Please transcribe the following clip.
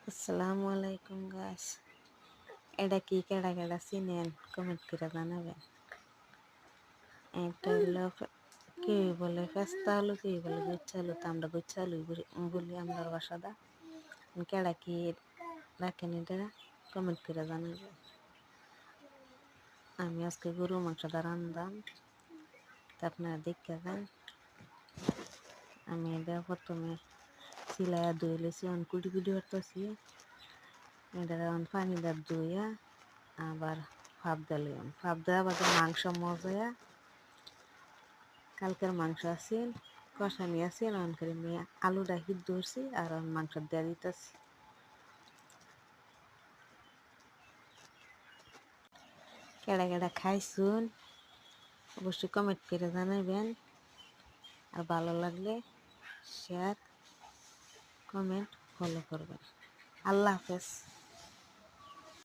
আসসালামু আলাইকুম গাছ। এটা কি কেডা কেডা চিনেন কমেন্ট করে জানাবেন। এটা হলো কেউ বলে ফেস্তা আলু, কেউ বলে গুচ্ছা আলু, তো আমরা গুচ্ছা আলু বলি আমরা বাসাদা। কেডা কি রাখেন এটা কমেন্ট করে জানাবেন। আমি আজকে গরু মাংসটা রান্ধাম, তা আপনারা দেখতে যান। আমি এটা প্রথমে সিলাইয়া ধুয়ে লেছি, কুটি কুটি করতেছি। এটা পানি দিয়ে ধুইয়া আবার ভাপ দেওয়া বাদে মাংস মজায়া। কালকের মাংস আছিল, কষানি আছিল, অন করে নিয়ে আলুটা হিট ধরছি আর মাংস দেওয়া দিতেছি। কেডা কেডা খাইছুন অবশ্যই কমেন্ট করে জানাবেন, আর ভালো লাগলে শেয়ার, কমেন্ট, ফলো করবেন। আল্লাহ হাফেজ।